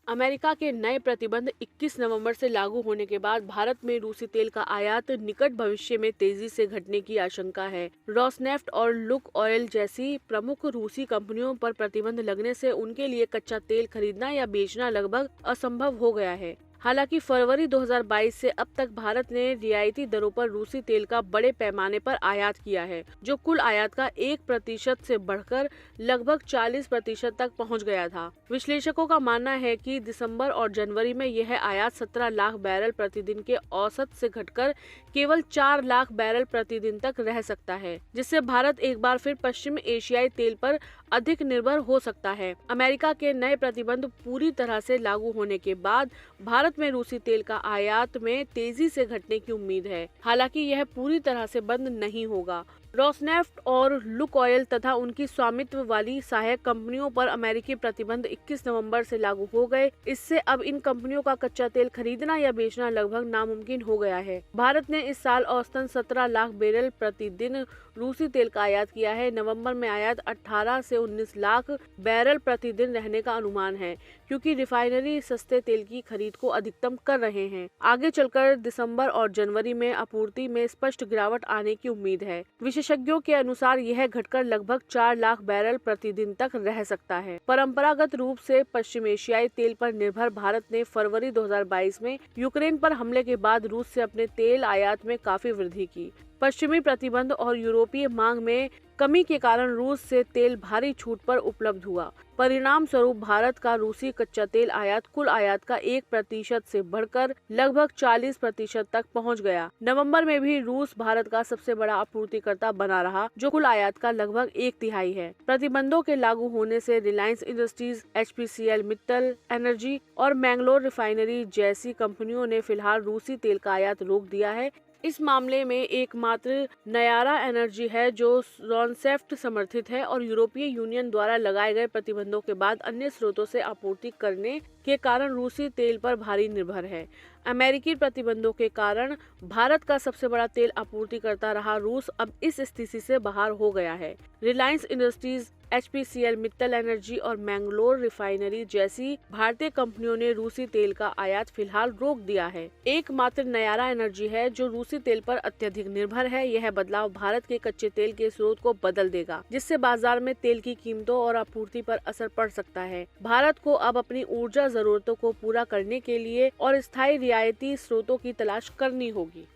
America के नए प्रतिबंध 21 नवंबर से लागू होने के बाद भारत में रूसी तेल का आयात निकट भविष्य में तेजी से घटने की आशंका है। रोसनेफ्ट और लुक ऑयल जैसी प्रमुख रूसी कंपनियों पर प्रतिबंध लगने से उनके लिए कच्चा तेल खरीदना या बेचना लगभग असंभव हो गया है। हालांकि फरवरी 2022 से अब तक भारत ने रियायती दरों पर रूसी तेल का बड़े पैमाने पर आयात किया है, जो कुल आयात का 1% से बढ़कर लगभग 40% तक पहुंच गया था। विश्लेषकों का मानना है कि दिसंबर और जनवरी में यह आयात 17 लाख बैरल प्रतिदिन के औसत से घटकर केवल 4 लाख बैरल प्रतिदिन तक रह सकता है, जिससे भारत एक बार फिर पश्चिम एशियाई तेल पर अधिक निर्भर हो सकता है। अमेरिका के नए प्रतिबंध पूरी तरह से लागू होने के बाद भारत में रूसी तेल का आयात में तेजी से घटने की उम्मीद है। हालांकि यह पूरी तरह से बंद नहीं होगा। रोसनेफ्ट और लुक ऑयल तथा उनकी स्वामित्व वाली सहायक कंपनियों पर अमेरिकी प्रतिबंध 21 नवंबर से लागू हो गए। इससे अब इन कंपनियों का कच्चा तेल खरीदना या बेचना लगभग नामुमकिन हो गया है। भारत ने इस साल औसतन 17 लाख बैरल प्रतिदिन रूसी तेल का आयात किया है। नवंबर में आयात 18 से 19 लाख बैरल प्रतिदिन रहने का अनुमान है, क्योंकि रिफाइनरी सस्ते तेल की खरीद को अधिकतम कर रहे हैं। आगे चलकर दिसंबर और जनवरी में आपूर्ति में स्पष्ट गिरावट आने की उम्मीद है। विशेषज्ञों के अनुसार यह घटकर लगभग 4 लाख बैरल प्रतिदिन तक रह सकता है। परंपरागत रूप से पश्चिम एशियाई तेल पर निर्भर भारत ने फरवरी 2022 में यूक्रेन पर हमले के बाद रूस से अपने तेल आयात में काफी वृद्धि की। पश्चिमी प्रतिबंध और यूरोपीय मांग में कमी के कारण रूस से तेल भारी छूट पर उपलब्ध हुआ। परिणाम स्वरूप भारत का रूसी कच्चा तेल आयात कुल आयात का 1% से बढ़कर लगभग 40% तक पहुंच गया। नवंबर में भी रूस भारत का सबसे बड़ा आपूर्तिकर्ता बना रहा, जो कुल आयात का लगभग 1/3 है। प्रतिबंधों के लागू होने से Reliance industries, HPCL, Mittal energy और मैंगलोर रिफाइनरी जैसी कंपनियों ने फिलहाल रूसी तेल का आयात रोक दिया है। इस मामले में एकमात्र नयारा एनर्जी है, जो रोसनेफ्ट समर्थित है और यूरोपीय यूनियन द्वारा लगाए गए प्रतिबंधों के बाद अन्य स्रोतों से आपूर्ति करने के कारण रूसी तेल पर भारी निर्भर है। अमेरिकी प्रतिबंधों के कारण भारत का सबसे बड़ा तेल आपूर्तिकर्ता रहा रूस अब इस स्थिति से बाहर हो गया है। Reliance industries, HPCL, Mittal energy और मैंगलोर रिफाइनरी जैसी भारतीय कंपनियों ने रूसी तेल का आयात फिलहाल रोक दिया है। एकमात्र नयारा एनर्जी है, जो रूसी तेल पर अत्यधिक निर्भर है। यह बदलाव भारत के कच्चे तेल के स्रोत को बदल देगा, जिससे बाजार में तेल की कीमतों और आपूर्ति पर असर पड़ सकता है। भारत को अब अपनी ऊर्जा जरूरतों को पूरा करने के लिए और स्थायी रियायती स्रोतों की तलाश करनी होगी।